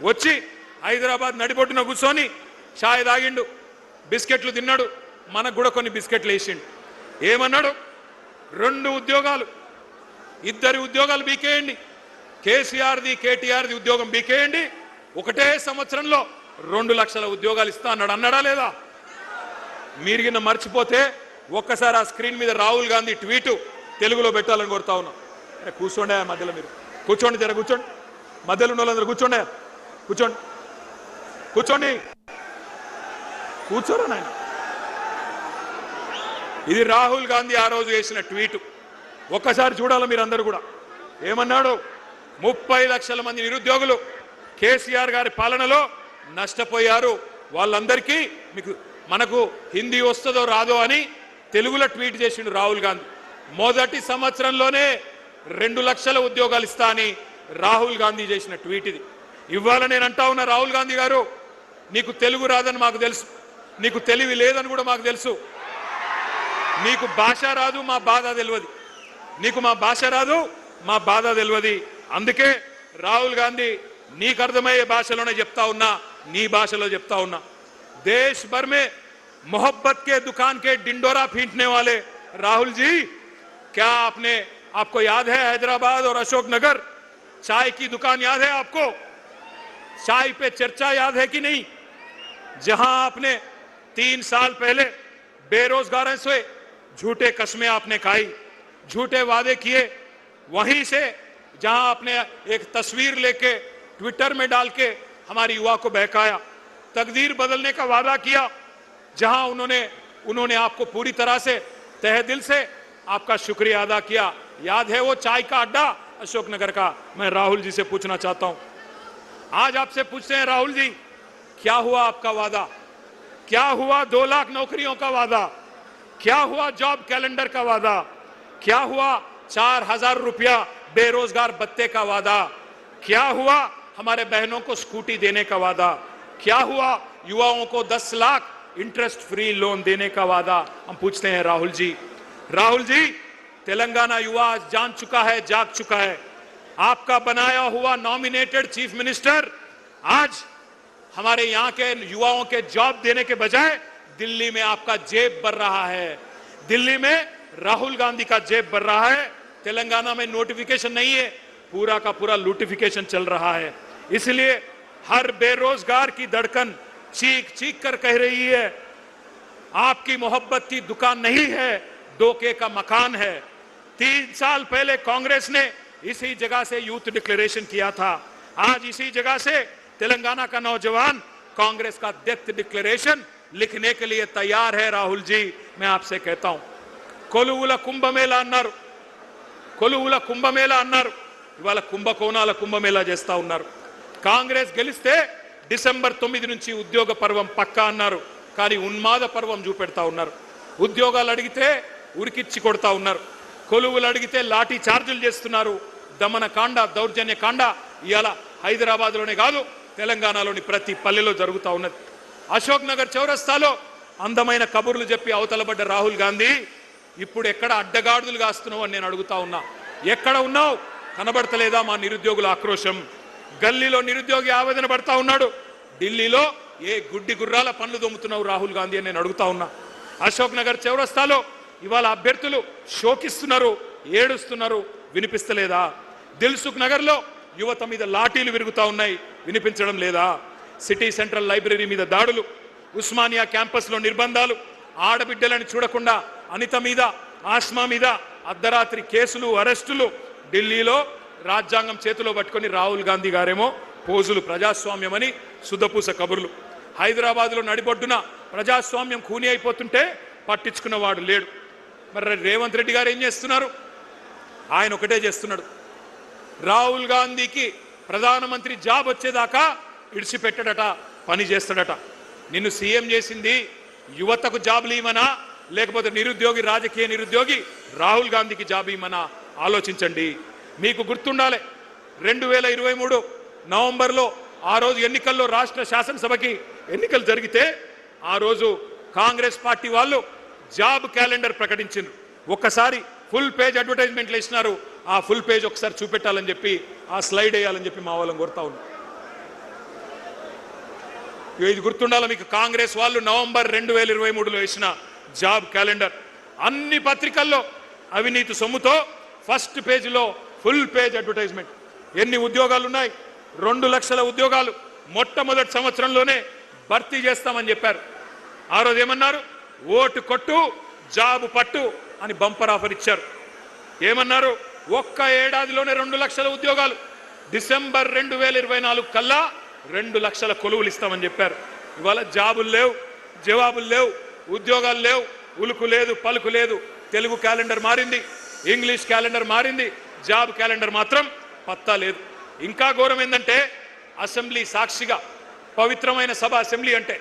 వచ్చి హైదరాబాద్ నడిబొడ్డున కూర్చొని ఛాయ్ తాగిండు, బిస్కెట్లు తిన్నాడు, మనకు కూడా కొన్ని బిస్కెట్లు వేసిండు. ఏమన్నాడు? 2 ఉద్యోగాలు, 2 ఉద్యోగాలు బీకేయండి, కేసీఆర్ది కేటీఆర్ది ఉద్యోగం బీకేయండి, ఒకటే సంవత్సరంలో 2 లక్షల ఉద్యోగాలు ఇస్తా అన్నాడు. అన్నాడా లేదా? మీరు కింద మర్చిపోతే ఒక్కసారి ఆ స్క్రీన్ మీద రాహుల్ గాంధీ ట్వీటు తెలుగులో పెట్టాలని కోరుతా ఉన్నాం. కూర్చోండి మధ్యలో, మీరు కూర్చోండి, జర కూర్చోండి, మధ్యలో ఉన్న వాళ్ళందరూ కూర్చోండి, కూర్చోండి, కూర్చోండి, కూర్చోరా నాయన. ఇది రాహుల్ గాంధీ ఆ రోజు వేసిన ట్వీటు. ఒక్కసారి చూడాలి మీరందరూ కూడా. ఏమన్నాడు? 30 లక్షల మంది నిరుద్యోగులు కేసీఆర్ గారి పాలనలో నష్టపోయారు, వాళ్ళందరికీ మనకు హిందీ వస్తుందో రాదో అని తెలుగులో ట్వీట్ చేసిండు రాహుల్ గాంధీ. మొదటి సంవత్సరంలోనే 2 లక్షల ఉద్యోగాలు ఇస్తా అని రాహుల్ గాంధీ చేసిన ట్వీట్ ఇది. ఇవాళ నేను అంటా ఉన్నా, రాహుల్ గాంధీ గారు, నీకు తెలుగు రాదని మాకు తెలుసు, నీకు తెలివి లేదని కూడా మాకు తెలుసు, నీకు భాష రాదు, మా బాధ తెలియదు, నీకు మా భాష రాదు, మా బాధ తెలియదు. అందుకే రాహుల్ గాంధీ నీకు అర్థమయ్యే భాషలోనే చెప్తా ఉన్నా, నీ భాషలో చెప్తా ఉన్నా. देश भर में मोहब्बत के दुकान के डिंडोरा पीटने वाले राहुल जी, क्या आपको याद है हैदराबाद और अशोकनगर चाय की दुकान याद है आपको? चाय पे चर्चा याद है कि नहीं? जहां आपने 3 साल पहले बेरोजगारों से झूठे कस्में आपने खाई, झूठे वादे किए, वहीं से जहां आपने एक तस्वीर लेके ट्विटर में डाल के हमारी युवा को बहकाया, तकदीर बदलने का वादा किया, जहां उन्होंने आपको पूरी तरह से तहे दिल से आपका शुक्रिया अदा किया। याद है वो चाय का अड्डा अशोकनगर का? मैं राहुल जी से पूछना चाहता हूं, आज आपसे पूछते हैं राहुल जी, क्या हुआ आपका वादा? क्या हुआ 2 लाख नौकरियों का वादा? क्या हुआ जॉब कैलेंडर का वादा? क्या हुआ 4000 रुपया बेरोजगार भत्ते का वादा? क्या हुआ हमारे बहनों को स्कूटी देने का वादा? क्या हुआ युवाओं को 10 लाख इंटरेस्ट फ्री लोन देने का वादा? हम पूछते हैं राहुल जी। राहुल जी, तेलंगाना युवा जान चुका है, जाग चुका है। आपका बनाया हुआ नॉमिनेटेड चीफ मिनिस्टर आज हमारे यहाँ के युवाओं के जॉब देने के बजाय दिल्ली में आपका जेब भर रहा है, दिल्ली में राहुल गांधी का जेब भर रहा है। तेलंगाना में नोटिफिकेशन नहीं है, पूरा का पूरा लूटिफिकेशन चल रहा है। इसलिए हर बेरोजगार की धड़कन चीख चीख कर कह रही है, आपकी मोहब्बत की दुकान नहीं है, धोखे का मकान है। 3 साल पहले कांग्रेस ने इसी जगह से यूथ डिक्लेरेशन किया था, आज इसी जगह से तेलंगाना का नौजवान कांग्रेस का डेथ डिक्लेरेशन लिखने के लिए तैयार है। राहुल जी, मैं आपसे कहता हूं, కొలువుల కుంభమేళా అన్నారు, కొలువుల కుంభమేళా అన్నారు, ఇవాళ కుంభకోణాల కుంభమేళా చేస్తా ఉన్నారు. కాంగ్రెస్ గెలిస్తే డిసెంబర్ 9 నుంచి ఉద్యోగ పర్వం పక్కా అన్నారు, కానీ ఉన్మాద పర్వం చూపెడతా ఉన్నారు. ఉద్యోగాలు అడిగితే ఉరికిచ్చి కొడతా ఉన్నారు, కొలువులు అడిగితే లాఠీ చార్జీలు చేస్తున్నారు. దమన కాండ, దౌర్జన్య కాండ ఇవాళ హైదరాబాద్లోనే కాదు, తెలంగాణలోని ప్రతి పల్లెలో జరుగుతూ ఉన్నది. అశోక్ నగర్ చౌరస్తాలో అందమైన కబుర్లు చెప్పి అవతలబడ్డ రాహుల్ గాంధీ ఇప్పుడు ఎక్కడ అడ్డగాడులు కాస్తున్నావు అని నేను అడుగుతా ఉన్నా. ఎక్కడ ఉన్నావు? కనబడతలేదా మా నిరుద్యోగుల ఆక్రోశం? గల్లీలో నిరుద్యోగి ఆవేదన పడతా ఉన్నాడు, ఢిల్లీలో ఏ గుడ్డి గుర్రాల పనులు దొమ్ముతున్నావు రాహుల్ గాంధీ అని నేను అడుగుతా ఉన్నా. అశోక్ నగర్ చౌరస్తాలో ఇవాళ అభ్యర్థులు శోకిస్తున్నారు, ఏడుస్తున్నారు, వినిపిస్తలేదా? దిల్సుఖ్ నగర్లో యువత మీద లాఠీలు విరుగుతా ఉన్నాయి, వినిపించడం లేదా? సిటీ సెంట్రల్ లైబ్రరీ మీద దాడులు, ఉస్మానియా క్యాంపస్లో నిర్బంధాలు, ఆడబిడ్డలని చూడకుండా అనిత మీద, ఆస్మా మీద అర్ధరాత్రి కేసులు, అరెస్టులు. ఢిల్లీలో రాజ్యాంగం చేతిలో పట్టుకొని రాహుల్ గాంధీ గారేమో పోజులు, ప్రజాస్వామ్యమని సుద్దపూస కబుర్లు. హైదరాబాద్లో నడిబొడ్డున ప్రజాస్వామ్యం ఖూనీ అయిపోతుంటే పట్టించుకున్నవాడు లేడు. మరి రేవంత్ రెడ్డి గారు ఏం చేస్తున్నారు? ఆయన ఒకటే చేస్తున్నాడు, రాహుల్ గాంధీకి ప్రధానమంత్రి జాబ్ వచ్చేదాకా ఇడిచిపెట్టడట, పని చేస్తాడట. నిన్ను సీఎం చేసింది యువతకు జాబులు ఇవ్వమనా, లేకపోతే నిరుద్యోగి, రాజకీయ నిరుద్యోగి రాహుల్ గాంధీకి జాబ్ ఇవ్వమనా? ఆలోచించండి. మీకు గుర్తుండాలి, 2023 నవంబర్లో ఆ రోజు ఎన్నికల్లో రాష్ట్ర శాసనసభకి ఎన్నికలు జరిగితే ఆ రోజు కాంగ్రెస్ పార్టీ వాళ్ళు జాబ్ క్యాలెండర్ ప్రకటించారు. ఒక్కసారి ఫుల్ పేజ్ అడ్వర్టైజ్మెంట్లు ఇచ్చినారు. ఆ ఫుల్ పేజ్ ఒకసారి చూపెట్టాలని చెప్పి, ఆ స్లైడ్ వేయాలని చెప్పి మా వాళ్ళని కోరుతా ఉన్నాం. ఇది గుర్తుండాలి మీకు. కాంగ్రెస్ వాళ్ళు నవంబర్ 2023లో వేసిన జాబ్ క్యాలెండర్ అన్ని పత్రికల్లో అవినీతి సొమ్ముతో ఫస్ట్ పేజీలో ఫుల్ పేజ్ అడ్వర్టైజ్మెంట్. ఎన్ని ఉద్యోగాలు ఉన్నాయి? 2 లక్షల ఉద్యోగాలు మొట్టమొదటి సంవత్సరంలోనే భర్తీ చేస్తామని చెప్పారు. ఆ రోజు ఏమన్నారు? ఓటు కొట్టు జాబు పట్టు అని బంపర్ ఆఫర్ ఇచ్చారు. ఏమన్నారు? ఒక్క ఏడాదిలోనే 2 లక్షల ఉద్యోగాలు, డిసెంబర్ 2024 కల్లా 2 లక్షల కొలువులు ఇస్తామని చెప్పారు. ఇవాళ జాబులు లేవు, జవాబులు లేవు, ఉద్యోగాలు లేవు, ఉలుకు లేదు, పలుకు లేదు. తెలుగు క్యాలెండర్ మారింది, ఇంగ్లీష్ క్యాలెండర్ మారింది, జాబ్ క్యాలెండర్ మాత్రం పత్తా లేదు. ఇంకా ఘోరం ఏంటంటే అసెంబ్లీ సాక్షిగా, పవిత్రమైన సభ అసెంబ్లీ అంటే,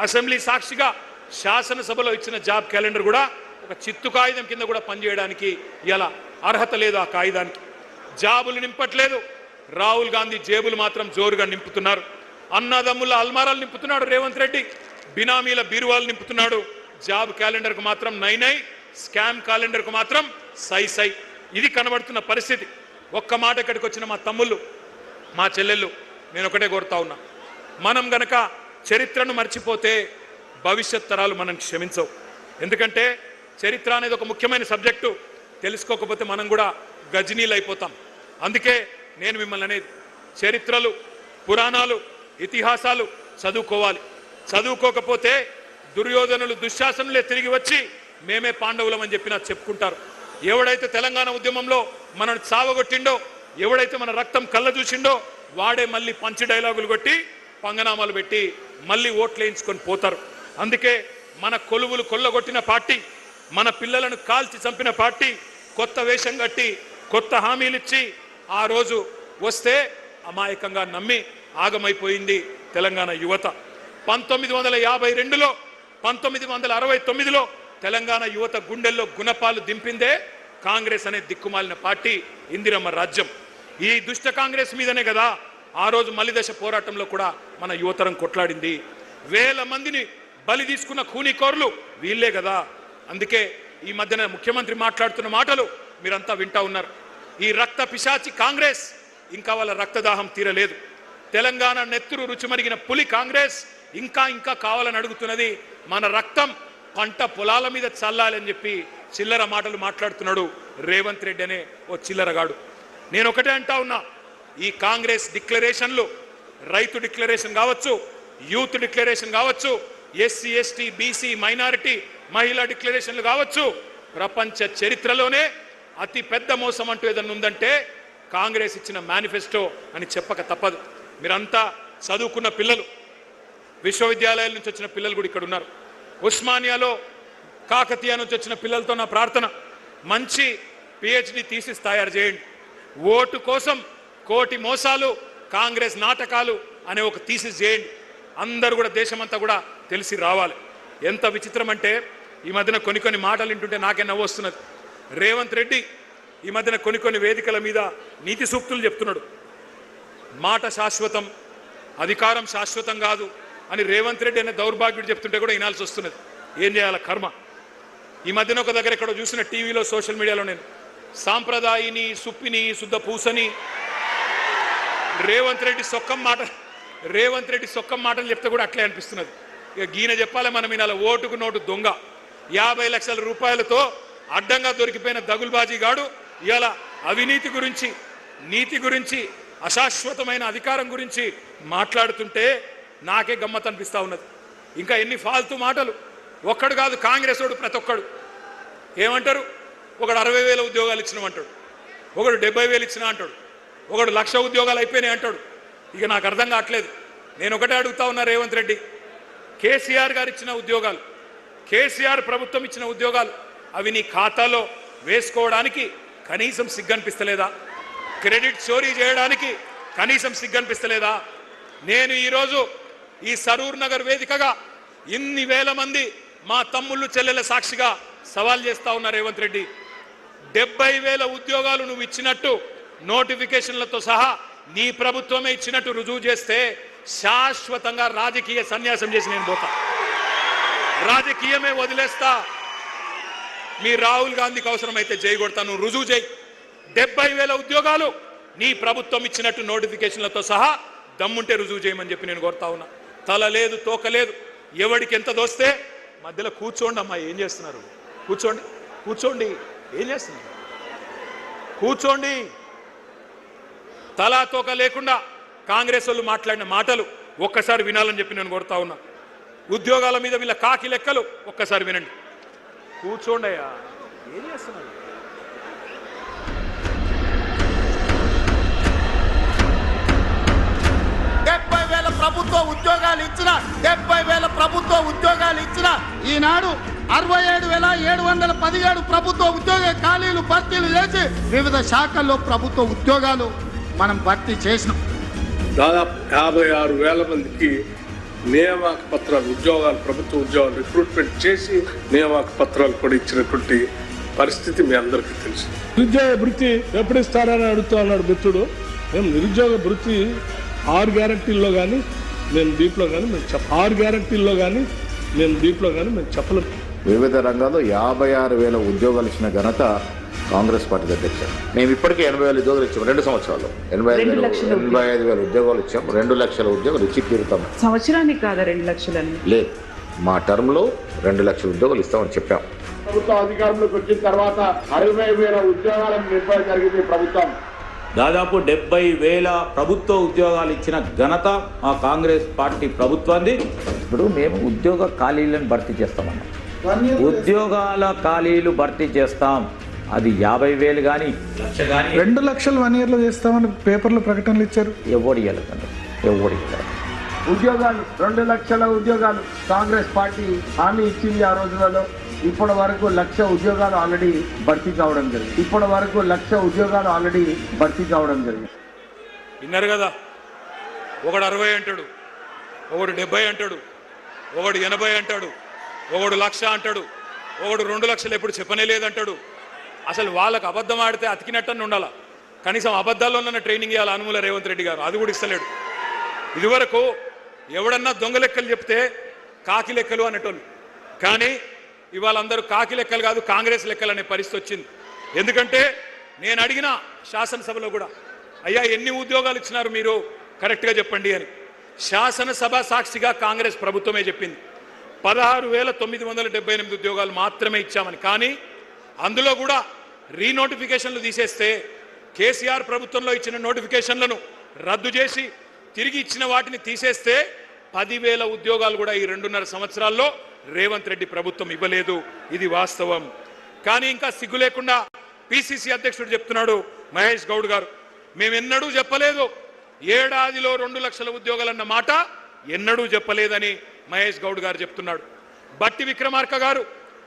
అసెంబ్లీ సాక్షిగా శాసనసభలో ఇచ్చిన జాబ్ క్యాలెండర్ కూడా ఒక చిత్తు కాగితం కింద కూడా పనిచేయడానికి ఇలా అర్హత లేదు. ఆ కాగితానికి జాబులు నింపట్లేదు. రాహుల్ గాంధీ జేబులు మాత్రం జోరుగా నింపుతున్నారు. అన్నదమ్ముల అల్మారాలు నింపుతున్నాడు రేవంత్ రెడ్డి, బినామీల బీరువాలు నింపుతున్నాడు. జాబ్ క్యాలెండర్కు మాత్రం నై నై, స్కామ్ క్యాలెండర్కు మాత్రం సై సై. ఇది కనబడుతున్న పరిస్థితి. ఒక్క మాట ఇక్కడికి వచ్చిన మా తమ్ముళ్ళు, మా చెల్లెళ్ళు, నేను ఒకటే కోరుతా ఉన్నా, మనం గనక చరిత్రను మర్చిపోతే భవిష్యత్ తరాలు మనం క్షమించవు. ఎందుకంటే చరిత్ర అనేది ఒక ముఖ్యమైన సబ్జెక్టు. తెలుసుకోకపోతే మనం కూడా గజనీలు అయిపోతాం. అందుకే నేను మిమ్మల్ని అనేది, చరిత్రలు, పురాణాలు, ఇతిహాసాలు చదువుకోవాలి. చదువుకోకపోతే దుర్యోధనులు, దుశ్శాసనులే తిరిగి వచ్చి మేమే పాండవులం అని చెప్పినా చెప్పుకుంటారు. ఎవడైతే తెలంగాణ ఉద్యమంలో మనను చావగొట్టిండో, ఎవడైతే మన రక్తం కళ్ళ చూసిండో, వాడే మళ్ళీ పంచి డైలాగులు కొట్టి పంగనామాలు పెట్టి మళ్ళీ ఓట్లు వేయించుకొని పోతారు. అందుకే మన కొలువులు కొల్లగొట్టిన పార్టీ, మన పిల్లలను కాల్చి చంపిన పార్టీ కొత్త వేషం కట్టి కొత్త హామీలు ఇచ్చి ఆ రోజు వస్తే అమాయకంగా నమ్మి ఆగమైపోయింది తెలంగాణ యువత. 1952లో 1969లో తెలంగాణ యువత గుండెల్లో గుణపాలు దింపిందే కాంగ్రెస్ అనే దిక్కుమాలిన పార్టీ, ఇందిరమ్మ రాజ్యం. ఈ దుష్ట కాంగ్రెస్ మీదనే కదా ఆ రోజు మలిదశ పోరాటంలో కూడా మన యువతరం కొట్లాడింది. వేల మందిని బలి తీసుకున్న ఖూనీకోర్లు వీళ్ళే కదా. అందుకే ఈ మధ్యన ముఖ్యమంత్రి మాట్లాడుతున్న మాటలు మీరంతా వింటా ఉన్నారు. ఈ రక్త పిశాచి కాంగ్రెస్ ఇంకా వాళ్ళ రక్తదాహం తీరలేదు. తెలంగాణ నెత్తురు రుచిమరిగిన పులి కాంగ్రెస్ ఇంకా ఇంకా కావాలని అడుగుతున్నది. మన రక్తం పంట పొలాల మీద చల్లాలని చెప్పి చిల్లర మాటలు మాట్లాడుతున్నాడు రేవంత్ రెడ్డి అనే ఓ చిల్లరగాడు. నేను ఒకటే అంటా ఉన్నా, ఈ కాంగ్రెస్ డిక్లరేషన్లు, రైతు డిక్లరేషన్ కావచ్చు, యూత్ డిక్లరేషన్ కావచ్చు, ఎస్సీ ఎస్టీ బీసీ మైనారిటీ మహిళా డిక్లరేషన్లు కావచ్చు, ప్రపంచ చరిత్రలోనే అతి పెద్ద మోసం అంటూ ఏదన్నా ఉందంటే కాంగ్రెస్ ఇచ్చిన మేనిఫెస్టో అని చెప్పక తప్పదు. మీరంతా చదువుకున్న పిల్లలు, విశ్వవిద్యాలయాల నుంచి వచ్చిన పిల్లలు కూడా ఇక్కడ ఉన్నారు. ఉస్మానియాలో, కాకతీయ నుంచి వచ్చిన పిల్లలతో నా ప్రార్థన, మంచి పిహెచ్డి థీసిస్ తయారు చేయండి. ఓటు కోసం కోటి మోసాలు, కాంగ్రెస్ నాటకాలు అనే ఒక థీసిస్ చేయండి. అందరూ కూడా, దేశమంతా కూడా తెలిసి రావాలి. ఎంత విచిత్రం అంటే ఈ మధ్యన కొన్ని మాటలు వింటుంటే నాకే నవ్వు వస్తున్నది. రేవంత్ రెడ్డి ఈ మధ్యన కొన్ని వేదికల మీద నీతి సూక్తులు చెప్తున్నాడు. మాట శాశ్వతం, అధికారం శాశ్వతం కాదు అని రేవంత్ రెడ్డి అనే దౌర్భాగ్యుడు చెప్తుంటే కూడా వినాల్సి వస్తున్నది. ఏం చేయాల కర్మ. ఈ మధ్యన ఒక దగ్గర ఎక్కడో చూసిన టీవీలో, సోషల్ మీడియాలో, నేను సాంప్రదాయిని, సుప్పిని, శుద్ధ పూసని రేవంత్ రెడ్డి సొక్కం మాటలు చెప్తే కూడా అట్లే అనిపిస్తున్నది. ఇక గీన చెప్పాలి మనం వినాలి. ఓటుకు నోటు దొంగ, 50 లక్షల రూపాయలతో అడ్డంగా దొరికిపోయిన దగుల్బాజీ గాడు ఇవాళ అవినీతి గురించి, నీతి గురించి, అశాశ్వతమైన అధికారం గురించి మాట్లాడుతుంటే నాకే గమ్మత్ అనిపిస్తూ ఉన్నది. ఇంకా ఎన్ని ఫాల్తూ మాటలు. ఒక్కడు కాదు, కాంగ్రెస్ వాడు ప్రతి ఒక్కడు ఏమంటారు? ఒకడు 60,000 ఉద్యోగాలు ఇచ్చినామంటాడు, ఒకడు 70,000 ఇచ్చినా అంటాడు, ఒకడు 1,00,000 ఉద్యోగాలు అయిపోయినాయి అంటాడు. ఇక నాకు అర్థం కావట్లేదు. నేను ఒకటే అడుగుతా ఉన్నా, రేవంత్ రెడ్డి, కేసీఆర్ గారు ఇచ్చిన ఉద్యోగాలు, కేసీఆర్ ప్రభుత్వం ఇచ్చిన ఉద్యోగాలు, అవి నీ ఖాతాలో వేసుకోవడానికి కనీసం సిగ్గనిపిస్తలేదా? క్రెడిట్ చోరీ చేయడానికి కనీసం సిగ్గనిపిస్తలేదా? నేను ఈరోజు ఈ సరూర్ నగర్ వేదికగా ఇన్ని వేల మంది మా తమ్ముళ్ళు చెల్లెల సాక్షిగా సవాల్ చేస్తా ఉన్నా, రేవంత్ రెడ్డి, 70,000 ఉద్యోగాలు నువ్వు ఇచ్చినట్టు నోటిఫికేషన్లతో సహా నీ ప్రభుత్వమే ఇచ్చినట్టు రుజువు చేస్తే శాశ్వతంగా రాజకీయ సన్యాసం చేసి నేను పోతా, రాజకీయమే వదిలేస్తా. మీ రాహుల్ గాంధీకి అవసరమైతే జై కొడతాను, రుజువు చేయి. 70,000 ఉద్యోగాలు నీ ప్రభుత్వం ఇచ్చినట్టు నోటిఫికేషన్లతో సహా దమ్ముంటే రుజువు చేయమని చెప్పి నేను కోరుతా ఉన్నా. తల లేదు తోక లేదు, ఎవడికి ఎంత దోస్తే మధ్యలో కూర్చోండి అమ్మా. ఏం చేస్తున్నారు? కూర్చోండి, కూర్చోండి. ఏం చేస్తున్నారు? కూర్చోండి. తలా తోక లేకుండా కాంగ్రెస్ వాళ్ళు మాట్లాడిన మాటలు ఒక్కసారి వినాలని చెప్పి నేను కోరుతా ఉన్నా. ఉద్యోగాల మీద వీళ్ళ కాకి లెక్కలు ఒక్కసారి వినండి. కూర్చోండి అయ్యా. ఏం చేస్తున్నారు? ప్రభుత్వ ఉద్యోగాలు ఇచ్చిన ఈనాడు 67,717 ప్రభుత్వ ఉద్యోగ ఖాళీలు భర్తీలు చేసి వివిధ శాఖల్లో ప్రభుత్వ ఉద్యోగాలు మనం భర్తీ చేసినాం. దాదాపు 56,000 మందికి నియామక పత్రాలు, ఉద్యోగాలు, ప్రభుత్వ ఉద్యోగాలు రిక్రూట్మెంట్ చేసి నియామక పత్రాలు కూడా ఇచ్చినటువంటి పరిస్థితి మీ అందరికీ తెలుసు. నిరుద్యోగ భృతి ఎప్పుడు ఇస్తారని అడుగుతూ ఉన్నాడు మిత్రుడు. మేము నిరుద్యోగ భృతి 6 గ్యారంటీల్లో కానీ మేము దీంట్లో కానీ మేము 6 గ్యారంటీల్లో కానీ మేము దీంట్లో కానీ మేము చెప్పలేము. వివిధ రంగాల్లో 56,000 ఉద్యోగాలు ఇచ్చిన ఘనత కాంగ్రెస్ పార్టీ అధ్యక్ష. మేము ఇప్పటికే 80,000 ఉద్యోగాలు ఇచ్చాము 2 సంవత్సరాల్లో. 85,000 ఉద్యోగాలు ఇచ్చాము. 2 లక్షల ఉద్యోగాలు ఇచ్చి తీరుతాము. సంవత్సరానికి కాదా 2 లక్షలని? లేదు, మా టర్మ్లో 2 లక్షల ఉద్యోగాలు ఇస్తామని చెప్పాం. ప్రభుత్వం అధికారంలోకి వచ్చిన తర్వాత 60,000 ఉద్యోగాలను నిర్వహణ జరిగింది ప్రభుత్వం. దాదాపు 70,000 ప్రభుత్వ ఉద్యోగాలు ఇచ్చిన ఘనత మా కాంగ్రెస్ పార్టీ ప్రభుత్వాన్ని. ఇప్పుడు మేము ఉద్యోగ ఖాళీలను భర్తీ చేస్తామన్నాం. ఉద్యోగాల ఖాళీలు భర్తీ చేస్తాం. అది 50,000 కానీ 1,00,000 కానీ 2 లక్షలు 1 ఇయర్లో చేస్తామని పేపర్లో ప్రకటనలు ఇచ్చారు. ఎవడు ఇవ్వలేదండి, ఎవడు ఇవ్వలేదు. ఉద్యోగాలు 2 లక్షల ఉద్యోగాలు కాంగ్రెస్ పార్టీ హామీ ఇచ్చింది ఆ రోజులలో. ఇప్పటి వరకు 1,00,000 ఉద్యోగాలు ఆల్రెడీ భర్తీ కావడం జరిగింది. విన్నారు కదా? ఒకడు 60 అంటాడు, ఒకడు 70 అంటాడు, ఒకడు 80 అంటాడు, ఒకడు 1,00,000 అంటాడు, ఒకడు 2 లక్షలు ఎప్పుడు చెప్పనే లేదంటాడు. అసలు వాళ్ళకు అబద్ధం ఆడితే అతికినట్టని ఉండాలా. కనీసం అబద్ధాల్లోనన్న ట్రైనింగ్ ఇవ్వాలి అనుమూల రేవంత్ రెడ్డి గారు. అది కూడా ఇస్తలేడు. ఇదివరకు ఎవడన్నా దొంగ లెక్కలు చెప్తే కాకి లెక్కలు అనేటోళ్ళు. కానీ ఇవాళ అందరూ కాకి లెక్కలు కాదు, కాంగ్రెస్ లెక్కలు అనే పరిస్థితి వచ్చింది. ఎందుకంటే నేను అడిగిన శాసనసభలో కూడా, అయ్యా ఎన్ని ఉద్యోగాలు ఇచ్చినారు మీరు కరెక్ట్గా చెప్పండి అని. శాసనసభ సాక్షిగా కాంగ్రెస్ ప్రభుత్వమే చెప్పింది 16,978 ఉద్యోగాలు మాత్రమే ఇచ్చామని. కానీ అందులో కూడా రీనోటిఫికేషన్లు తీసేస్తే, కేసీఆర్ ప్రభుత్వంలో ఇచ్చిన నోటిఫికేషన్లను రద్దు చేసి తిరిగి ఇచ్చిన వాటిని తీసేస్తే 10,000 ఉద్యోగాలు కూడా ఈ 2.5 సంవత్సరాల్లో రేవంత్ రెడ్డి ప్రభుత్వం ఇవ్వలేదు. ఇది వాస్తవం. కానీ ఇంకా సిగ్గు లేకుండా పిసిసి అధ్యక్షుడు చెప్తున్నాడు మహేష్ గౌడ్ గారు, మేమెన్నడూ చెప్పలేదు ఏడాదిలో 2 లక్షల ఉద్యోగాలన్న మాట ఎన్నడూ చెప్పలేదని మహేష్ గౌడ్ గారు చెప్తున్నాడు. బట్టి విక్రమార్క గారు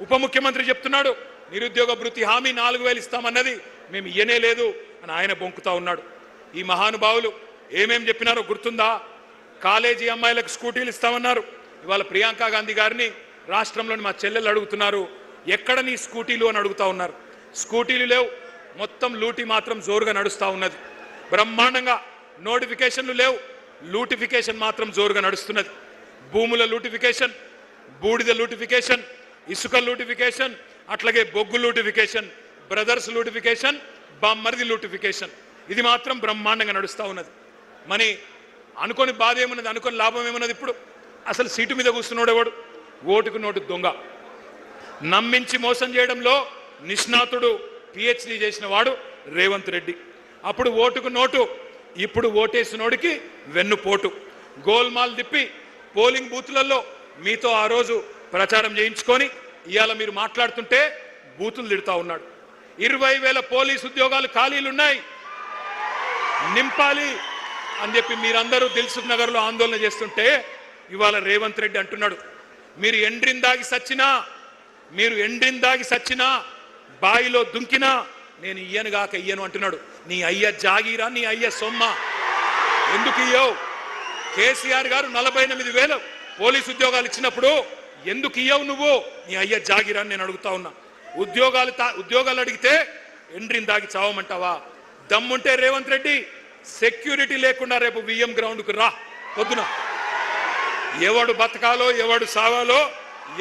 ఉప ముఖ్యమంత్రి చెప్తున్నాడు నిరుద్యోగ భృతి హామీ 4,000 ఇస్తామన్నది మేము ఇయ్యనే లేదు అని ఆయన బొంకుతా ఉన్నాడు. ఈ మహానుభావులు ఏమేం చెప్పినారో గుర్తుందా? కాలేజీ అమ్మాయిలకు స్కూటీలు ఇస్తామన్నారు. ఇవాళ ప్రియాంక గాంధీ గారిని రాష్ట్రంలోని మా చెల్లెలు అడుగుతున్నారు, ఎక్కడ నీ స్కూటీలు అని అడుగుతా ఉన్నారు. స్కూటీలు లేవు, మొత్తం లూటీ మాత్రం జోరుగా నడుస్తూ ఉన్నది. బ్రహ్మాండంగా నోటిఫికేషన్లు లేవు, లూటిఫికేషన్ మాత్రం జోరుగా నడుస్తున్నది. భూముల లూటిఫికేషన్, బూడిద లూటిఫికేషన్, ఇసుక లూటిఫికేషన్, అట్లాగే బొగ్గు లూటిఫికేషన్, బ్రదర్స్ లూటిఫికేషన్, బామ్మరిది లూటిఫికేషన్, ఇది మాత్రం బ్రహ్మాండంగా నడుస్తూ ఉన్నది. మరి అనుకోని బాధ ఏమున్నది, అనుకోని లాభం ఏమున్నది? ఇప్పుడు అసలు సీటు మీద కూర్చున్నాడేవాడు ఓటుకు నోటు దొంగ, నమ్మించి మోసం చేయడంలో నిష్ణాతుడు, పిహెచ్డి చేసిన వాడు రేవంత్ రెడ్డి. అప్పుడు ఓటుకు నోటు, ఇప్పుడు ఓటేసినోడికి వెన్నుపోటు. గోల్మాల్ తిప్పి పోలింగ్ బూతులలో మీతో ఆ రోజు ప్రచారం చేయించుకొని ఇవాళ మీరు మాట్లాడుతుంటే బూతులు తిడుతూ ఉన్నాడు. 20,000 పోలీసు ఉద్యోగాలు ఖాళీలున్నాయి, నింపాలి అని చెప్పి మీరందరూ దిల్సుఖ్ నగర్లో ఆందోళన చేస్తుంటే ఇవాళ రేవంత్ రెడ్డి అంటున్నాడు, మీరు ఎండ్రిందాగి సచ్చినా బాయిలో దుంకినా నేను ఇయ్యనుగాక ఇయ్యను అంటున్నాడు. నీ అయ్య జాగీరా, నీ అయ్య సొమ్మ, ఎందుకు ఇయ్యవు? కేసీఆర్ గారు 48,000 పోలీసు ఉద్యోగాలు ఇచ్చినప్పుడు ఎందుకు ఇయ్యవు నువ్వు? నీ అయ్య జాగీరా నేను అడుగుతా ఉన్నా. ఉద్యోగాలు అడిగితే ఎండ్రిందాగి చావమంటావా? దమ్ముంటే రేవంత్ రెడ్డి సెక్యూరిటీ లేకుండా రేపు విఎం గ్రౌండ్కు రా పొద్దున. ఎవడు బతకాలో ఎవడు సావాలో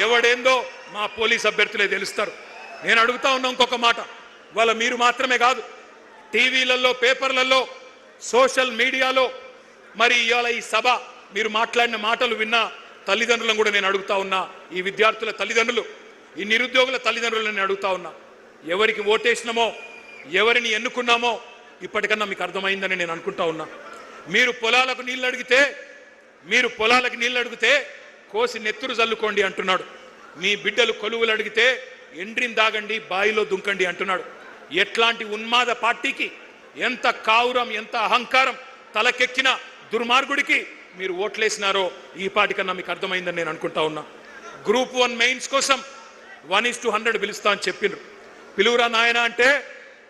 ఎవడేందో మా పోలీస్ అభ్యర్థులే తెలుస్తారు. నేను అడుగుతా ఉన్నా ఇంకొక మాట, వాళ్ళ మీరు మాత్రమే కాదు, టీవీలలో, పేపర్లలో, సోషల్ మీడియాలో మరి ఇవాళ ఈ సభ మీరు మాట్లాడిన మాటలు విన్న తల్లిదండ్రులను కూడా నేను అడుగుతా ఉన్నా, ఈ విద్యార్థుల తల్లిదండ్రులు, ఈ నిరుద్యోగుల తల్లిదండ్రులను నేను అడుగుతా ఉన్నా, ఎవరికి ఓటేసినామో ఎవరిని ఎన్నుకున్నామో ఇప్పటికన్నా మీకు అర్థమైందని నేను అనుకుంటా ఉన్నా. మీరు పొలాలకు నీళ్ళు అడిగితే కోసి నెత్తురు జల్లుకోండి అంటున్నాడు. మీ బిడ్డలు కొలువులు అడిగితే ఎండ్రిని దాగండి బాయిలో దుంకండి అంటున్నాడు. ఎట్లాంటి ఉన్మాద పార్టీకి, ఎంత కావురం, ఎంత అహంకారం తలకెక్కిన దుర్మార్గుడికి మీరు ఓట్లేసినారో ఈ పాటికన్నా మీకు అర్థమైందని నేను అనుకుంటా ఉన్నా. గ్రూప్ 1 మెయిన్స్ కోసం 1:100 పిలుస్తా అని చెప్పిండ్రు. పిలువురా నాయన అంటే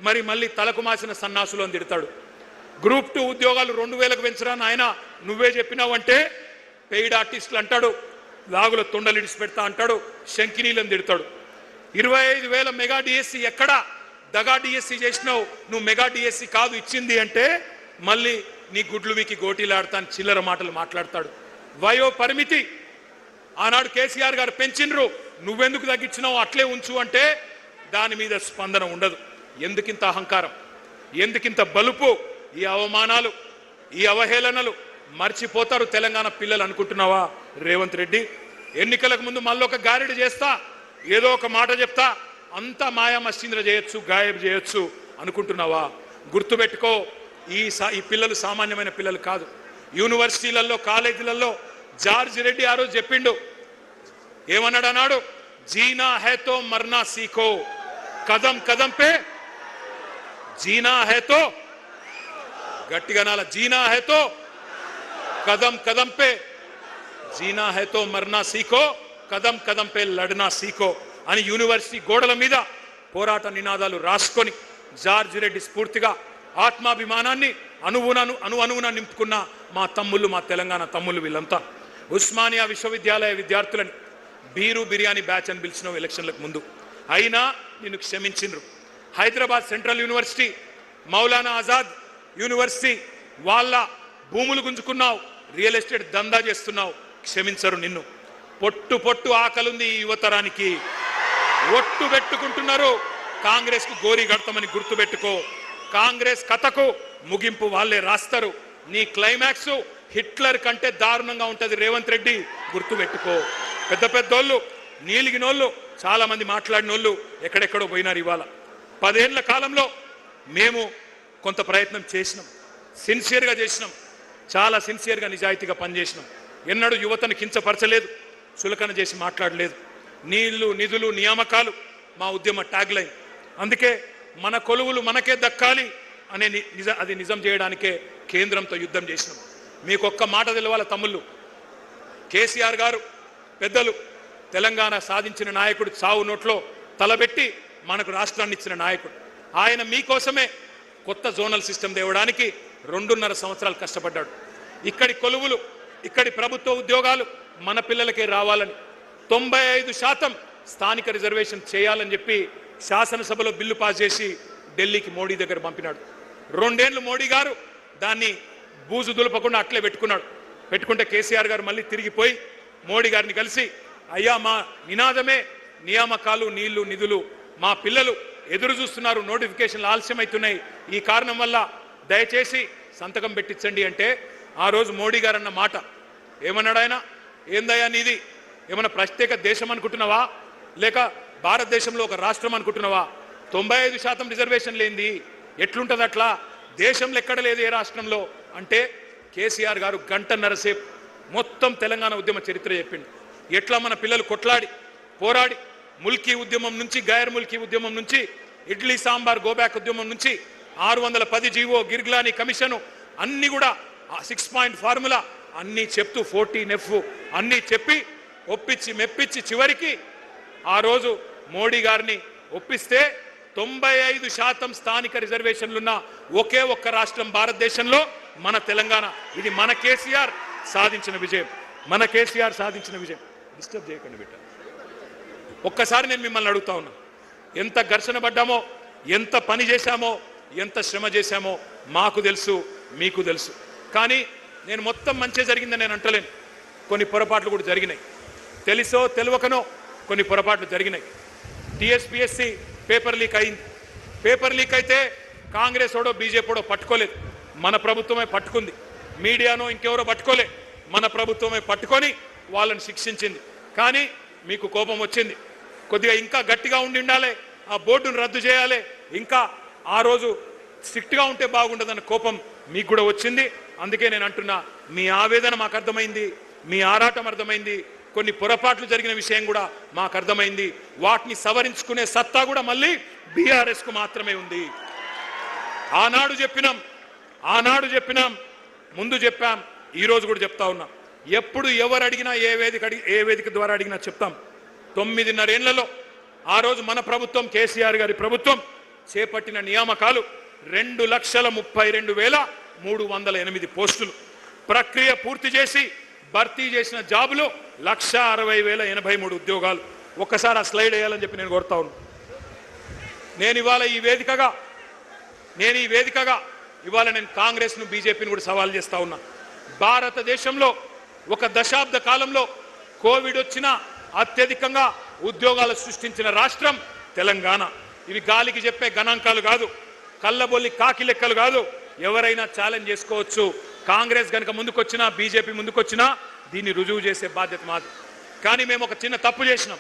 మరి మళ్ళీ తలకు మాసిన సన్నాసులు అని తిడతాడు. గ్రూప్ 2 ఉద్యోగాలు 2000కు పెంచరా నాయన నువ్వే చెప్పినావంటే పెయిడ్ ఆర్టిస్టులు అంటాడు, లాగుల తొండలు ఇడిచి పెడతా అంటాడు, శంకినీలను తిడతాడు. 25,000 మెగా డిఎస్సి ఎక్కడా దగా డిఎస్సి చేసినావు, నువ్వు మెగా డిఎస్సి కాదు ఇచ్చింది అంటే మళ్ళీ నీ గుడ్లు వీకి గోటీలాడతాను చిల్లర మాటలు మాట్లాడతాడు. వయో పరిమితి ఆనాడు కేసీఆర్ గారు పెంచిండ్రు, నువ్వెందుకు తగ్గించినావు అట్లే ఉంచు అంటే దాని మీద స్పందన ఉండదు. ఎందుకింత అహంకారం, ఎందుకింత బలుపు, ఈ అవమానాలు, ఈ అవహేళనలు మర్చిపోతారు తెలంగాణ పిల్లలు అనుకుంటున్నావా రేవంత్ రెడ్డి? ఎన్నికలకు ముందు మళ్ళొక గారెడి చేస్తా, ఏదో ఒక మాట చెప్తా, అంతా మాయా మస్తీంద్ర చేయొచ్చు, గాయబ్ చేయొచ్చు అనుకుంటున్నావా? గుర్తుపెట్టుకో, ఈ పిల్లలు సామాన్యమైన పిల్లలు కాదు. యూనివర్సిటీలలో, కాలేజీలలో జార్జ్ రెడ్డి ఆ రోజు చెప్పిండు, ఏమన్నాడు అన్నాడు, జీనా హేతో మర్నా సీఖో, కదం కదం పే జీనా హేతో, గట్టిగా నాల, జీనా హేతో కదం కదం పే, జీనా హేతో మర్నా సీఖో, కదం కదం పే లడ్నా సీఖో అని యూనివర్సిటీ గోడల మీద పోరాట నినాదాలు రాసుకొని జార్జ్ రెడ్డి స్ఫూర్తిగా ఆత్మాభిమానాన్ని అణువున నింపుకున్న మా తమ్ముళ్ళు, మా తెలంగాణ తమ్ముళ్ళు వీళ్ళంతా. ఉస్మానియా విశ్వవిద్యాలయ విద్యార్థులని బీరు బిర్యానీ బ్యాచ్ అని పిలిచినావు ఎలక్షన్లకు ముందు, అయినా నిన్ను క్షమించిండ్రు. Hyderabad central university, Maulana Azad university వాళ్ళ భూములు గుంజుకున్నావు, రియల్ ఎస్టేట్ దందా చేస్తున్నావు, క్షమించరు నిన్ను. పొట్టు పొట్టు ఆకలుంది ఈ యువతరానికి, ఒట్టు పెట్టుకుంటున్నారు కాంగ్రెస్ కు గోరి గడతామని గుర్తుపెట్టుకో. కాంగ్రెస్ కథకు ముగింపు వాళ్ళే రాస్తారు. నీ క్లైమాక్స్ హిట్లర్ కంటే దారుణంగా ఉంటది రేవంత్ రెడ్డి, గుర్తుపెట్టుకో. పెద్ద పెద్దోళ్ళు, నీలిగినోళ్ళు, చాలా మంది మాట్లాడినోళ్ళు ఎక్కడెక్కడో పోయినారు. ఇవాళ 10 ఏళ్ల కాలంలో మేము కొంత ప్రయత్నం చేసినాం, సిన్సియర్గా చేసినాం, చాలా సిన్సియర్గా నిజాయితీగా పనిచేసినాం. ఎన్నడూ యువతను కించపరచలేదు, చులకన చేసి మాట్లాడలేదు. నీళ్లు, నిధులు, నియామకాలు మా ఉద్యమ ట్యాగ్ లైన్. అందుకే మన కొలువులు మనకే దక్కాలి అనే అది నిజం చేయడానికే కేంద్రంతో యుద్ధం చేసినాం. మీకు ఒక్క మాట తెలవాలి తమ్ముళ్ళు, కేసీఆర్ గారు పెద్దలు తెలంగాణ సాధించిన నాయకుడు, చావు నోట్లో తలబెట్టి మనకు రాష్ట్రాన్ని ఇచ్చిన నాయకుడు. ఆయన మీకోసమే కొత్త జోనల్ సిస్టమ్ తేవడానికి 2.5 సంవత్సరాలు కష్టపడ్డాడు. ఇక్కడి కొలువులు, ఇక్కడి ప్రభుత్వ ఉద్యోగాలు మన పిల్లలకే రావాలని 95% స్థానిక రిజర్వేషన్ చేయాలని చెప్పి శాసనసభలో బిల్లు పాస్ చేసి ఢిల్లీకి మోడీ దగ్గర పంపినాడు. 2 ఏళ్లు మోడీ గారు దాన్ని బూజు దులపకుండా అట్లే పెట్టుకుంటే కేసీఆర్ గారు మళ్ళీ తిరిగిపోయి మోడీ గారిని కలిసి, అయ్యా మా నినాదమే నియామకాలు, నీళ్లు, నిధులు, మా పిల్లలు ఎదురు చూస్తున్నారు, నోటిఫికేషన్లు ఆలస్యమవుతున్నాయి, ఈ కారణం వల్ల దయచేసి సంతకం పెట్టించండి అంటే ఆ రోజు మోడీ గారు అన్న మాట ఏమన్నాడు ఆయన, ఏందయ్యా నీది ఏమన్నా ప్రత్యేక దేశం అనుకుంటున్నావా, లేక భారతదేశంలో ఒక రాష్ట్రం అనుకుంటున్నావా? 95% రిజర్వేషన్ లేనిది ఎట్లుంటుంది అట్లా, దేశంలో ఎక్కడ లేదు ఏ రాష్ట్రంలో అంటే కేసీఆర్ గారు 1.5 సేపు మొత్తం తెలంగాణ ఉద్యమ చరిత్ర చెప్పిండు. ఎట్లా మన పిల్లలు కొట్లాడి పోరాడి ముల్కీ ఉద్యమం నుంచి, గైర్ ముల్కీ ఉద్యమం నుంచి, ఇడ్లీ సాంబార్ గోబ్యాక్ ఉద్యమం నుంచి 610 జీవో, గిర్గ్లానీ కమిషను అన్ని కూడా 6 పాయింట్ ఫార్ములా అన్నీ చెప్తూ 14F అన్నీ చెప్పి ఒప్పించి మెప్పించి చివరికి ఆ రోజు మోడీ గారిని ఒప్పిస్తే 95% స్థానిక రిజర్వేషన్లున్న ఒకే ఒక్క రాష్ట్రం భారతదేశంలో మన తెలంగాణ. ఇది మన కేసీఆర్ సాధించిన విజయం, మన కేసీఆర్ సాధించిన విజయం. డిస్టర్బ్ చేయకండి బిడ్డ. ఒక్కసారి నేను మిమ్మల్ని అడుగుతా ఉన్నా, ఎంత ఘర్షణ పడ్డామో, ఎంత పని చేశామో, ఎంత శ్రమ చేశామో మాకు తెలుసు, మీకు తెలుసు. కానీ నేను మొత్తం మంచి జరిగిందని నేను అంటలేను, కొన్ని పొరపాట్లు కూడా జరిగినాయి. తెలుసో తెలియకనో కొన్ని పొరపాట్లు జరిగినాయి. టీఎస్పీఎస్సీ పేపర్ లీక్ అయింది. పేపర్ లీక్ అయితే కాంగ్రెస్ ఓడో బీజేపీడో పట్టుకోలేదు, మన ప్రభుత్వమే పట్టుకుంది. మీడియానో ఇంకెవరో పట్టుకోలే. మన ప్రభుత్వమే పట్టుకొని వాళ్ళని శిక్షించింది. కానీ మీకు కోపం వచ్చింది. కొద్దిగా ఇంకా గట్టిగా ఉండాలి, ఆ బోర్డును రద్దు చేయాలి, ఇంకా ఆ రోజు స్ట్రిక్ట్గా ఉంటే బాగుండదన్న కోపం మీకు కూడా వచ్చింది. అందుకే నేను అంటున్నా, మీ ఆవేదన మాకు అర్థమైంది, మీ ఆరాటం అర్థమైంది, కొన్ని పొరపాట్లు జరిగిన విషయం కూడా మాకు అర్థమైంది. వాటిని సవరించుకునే సత్తా కూడా మళ్ళీ బీఆర్ఎస్కు మాత్రమే ఉంది. ఆనాడు చెప్పినాం, ముందు చెప్పాం, ఈరోజు కూడా చెప్తా ఉన్నాం. ఎప్పుడు ఎవరు అడిగినా ఏ వేదిక ద్వారా అడిగినా చెప్తాం. 9.5 ఏళ్లలో ఆ రోజు మన ప్రభుత్వం, కేసీఆర్ గారి ప్రభుత్వం చేపట్టిన నియామకాలు 2,32,308 పోస్టులు. ప్రక్రియ పూర్తి చేసి భర్తీ చేసిన జాబులు 1,60,083 ఉద్యోగాలు. ఒక్కసారి ఆ స్లైడ్ వేయాలని చెప్పి నేను కోరుతా ఉన్నాను. నేను ఇవాళ ఈ వేదికగా ఇవాళ నేను కాంగ్రెస్ను, బీజేపీని కూడా సవాల్ చేస్తా ఉన్నా. భారతదేశంలో ఒక దశాబ్ద కాలంలో కోవిడ్ వచ్చినా అత్యధికంగా ఉద్యోగాలు సృష్టించిన రాష్ట్రం తెలంగాణ. ఇవి గాలికి చెప్పే గణాంకాలు కాదు, కళ్ళబొల్లి కాకి లెక్కలు కాదు. ఎవరైనా ఛాలెంజ్ చేసుకోవచ్చు. కాంగ్రెస్ కనుక ముందుకొచ్చినా, బీజేపీ ముందుకొచ్చినా దీన్ని రుజువు చేసే బాధ్యత మాది. కానీ మేము ఒక చిన్న తప్పు చేసినాం.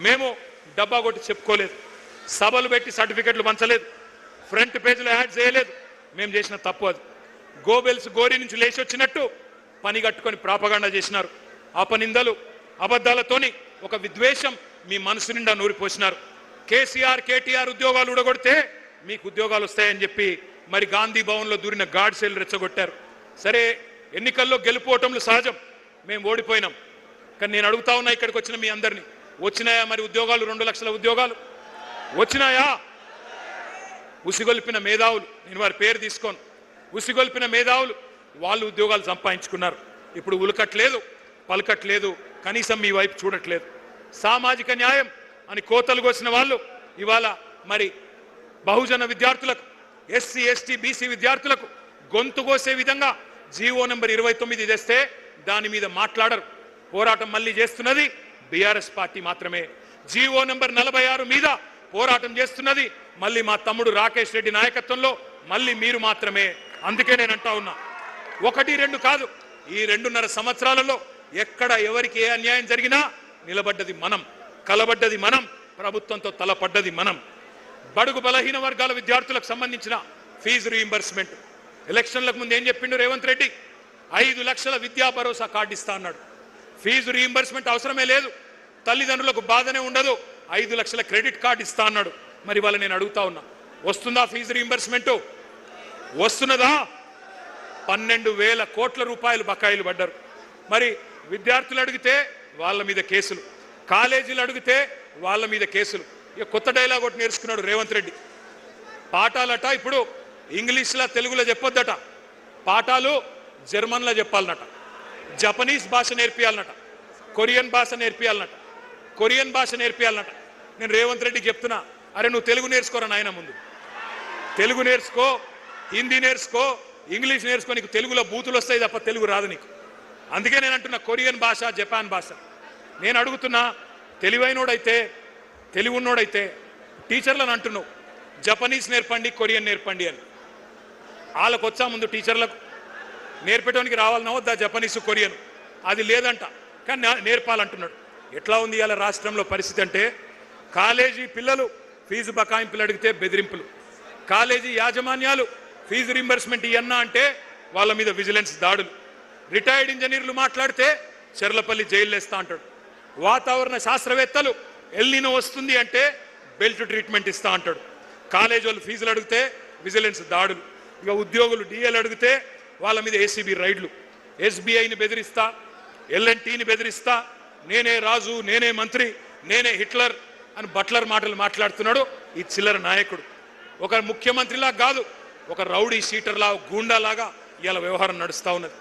మేము డబ్బా కొట్టి చెప్పుకోలేదు, సభలు పెట్టి సర్టిఫికెట్లు పంచలేదు, ఫ్రంట్ పేజీలో యాడ్ చేయలేదు. మేము చేసిన తప్పు అది. గోబెల్స్ గోరి నుంచి లేచి వచ్చినట్టు పని కట్టుకొని ప్రాపగాండా చేసినారు. అపనిందలు, అబద్ధాలతోని ఒక విద్వేషం మీ మనసు నిండా నూరిపోసినారు. కేసీఆర్, కేటీఆర్ ఉద్యోగాలు ఊడగొడితే మీకు ఉద్యోగాలు వస్తాయని చెప్పి మరి గాంధీ భవన్లో దూరిన గాడ్సేలు రెచ్చగొట్టారు. సరే, ఎన్నికల్లో గెలుపోవటంలో సహజం, మేము ఓడిపోయినాం. కానీ నేను అడుగుతా ఉన్నా, ఇక్కడికి వచ్చిన మీ అందరినీ, వచ్చినాయా మరి ఉద్యోగాలు? 2 లక్షల ఉద్యోగాలు వచ్చినాయా? ఉసిగొల్పిన మేధావులు, నేను వారి పేరు తీసుకోను, ఉసిగొల్పిన మేధావులు వాళ్ళు ఉద్యోగాలు సంపాదించుకున్నారు. ఇప్పుడు ఉలకట్లేదు, పలకట్లేదు, కనీసం మీ వైపు చూడట్లేదు. సామాజిక న్యాయం అని కోతలు కోసిన వాళ్ళు ఇవాళ మరి బహుజన విద్యార్థులకు, ఎస్సీ, ఎస్టీ, బీసీ విద్యార్థులకు గొంతు కోసే విధంగా జీవో నెంబర్ 29 తెస్తే దాని మీద మాట్లాడరు. పోరాటం మళ్ళీ చేస్తున్నది బీఆర్ఎస్ పార్టీ మాత్రమే. జీవో నెంబర్ 46 మీద పోరాటం చేస్తున్నది మళ్ళీ మా తమ్ముడు రాకేష్ రెడ్డి నాయకత్వంలో మళ్ళీ మీరు మాత్రమే. అందుకే నేను అంటా ఉన్నా, 1, 2 కాదు, ఈ 2.5 సంవత్సరాలలో ఎక్కడ ఎవరికి ఏ అన్యాయం జరిగినా నిలబడ్డది మనం, కలబడ్డది మనం, ప్రభుత్వంతో తలపడ్డది మనం. బడుగు బలహీన వర్గాల విద్యార్థులకు సంబంధించిన ఫీజు రీయింబర్స్మెంట్ ఎలక్షన్లకు ముందు ఏం చెప్పిండు రేవంత్ రెడ్డి? 5 లక్షల విద్యా భరోసా కార్డు ఇస్తా అన్నాడు. ఫీజు రీయింబర్స్మెంట్ అవసరమే లేదు, తల్లిదండ్రులకు బాధనే ఉండదు, 5 లక్షల క్రెడిట్ కార్డు ఇస్తా అన్నాడు. మరి వాళ్ళ నేను అడుగుతా ఉన్నా, వస్తుందా ఫీజు రీయింబర్స్మెంట్? వస్తున్నదా? 12,000 కోట్ల రూపాయలు బకాయిలు పడ్డారు. మరి విద్యార్థులు అడిగితే వాళ్ళ మీద కేసులు, కాలేజీలు అడిగితే వాళ్ళ మీద కేసులు. ఇక కొత్త డైలాగ్ ఒకటి నేర్చుకున్నాడు రేవంత్ రెడ్డి. పాఠాలట ఇప్పుడు ఇంగ్లీష్లో తెలుగులో చెప్పొద్దట, పాఠాలు జర్మన్లో చెప్పాలన్నట, జపనీస్ భాష నేర్పియాలన్నట, కొరియన్ భాష నేర్పియాలన్నట. నేను రేవంత్ రెడ్డికి చెప్తున్నా, అరే నువ్వు తెలుగు నేర్చుకోరా నాయన, ముందు తెలుగు నేర్చుకో, హిందీ నేర్చుకో, ఇంగ్లీష్ నేర్చుకో, నీకు తెలుగులో బూతులు వస్తాయి తప్ప తెలుగు రాదు నీకు. అందుకే నేను అంటున్నా కొరియన్ భాష, జపాన్ భాష. నేను అడుగుతున్నా, తెలివైనోడైతే, తెలివి ఉన్నోడైతే టీచర్లను అంటున్నావు జపనీస్ నేర్పండి, కొరియన్ నేర్పండి అని. వాళ్ళకు వచ్చా ముందు టీచర్లకు నేర్పేటానికి రావాలన్నా వద్దా జపనీసు, కొరియన్? అది లేదంట, కానీ నేర్పాలంటున్నాడు. ఎట్లా ఉంది ఇవాళ రాష్ట్రంలో పరిస్థితి అంటే, కాలేజీ పిల్లలు ఫీజు బకాయింపులు అడిగితే బెదిరింపులు, కాలేజీ యాజమాన్యాలు ఫీజు రింబర్స్మెంట్ ఇవన్నా అంటే వాళ్ళ మీద విజిలెన్స్ దాడులు, రిటైర్డ్ ఇంజనీర్లు మాట్లాడితే చెర్లపల్లి జైలు వేస్తా అంటాడు, వాతావరణ శాస్త్రవేత్తలు ఎల్నినో వస్తుంది అంటే బెల్ట్ ట్రీట్మెంట్ ఇస్తా అంటాడు, కాలేజీ వాళ్ళు ఫీజులు అడిగితే విజిలెన్స్ దాడులు, ఇక ఉద్యోగులు డిఏలు అడిగితే వాళ్ళ మీద ఏసీబీ రైడ్లు, ఎస్బీఐని బెదిరిస్తా, ఎల్ఎన్టీని బెదిరిస్తా, నేనే రాజు, నేనే మంత్రి, నేనే హిట్లర్ అని బట్లర్ మాటలు మాట్లాడుతున్నాడు ఈ చిల్లర నాయకుడు. ఒక ముఖ్యమంత్రిలా కాదు, ఒక రౌడీ షీటర్లా, గూండాలాగా ఇవాళ వ్యవహారం నడుస్తూ ఉన్నది.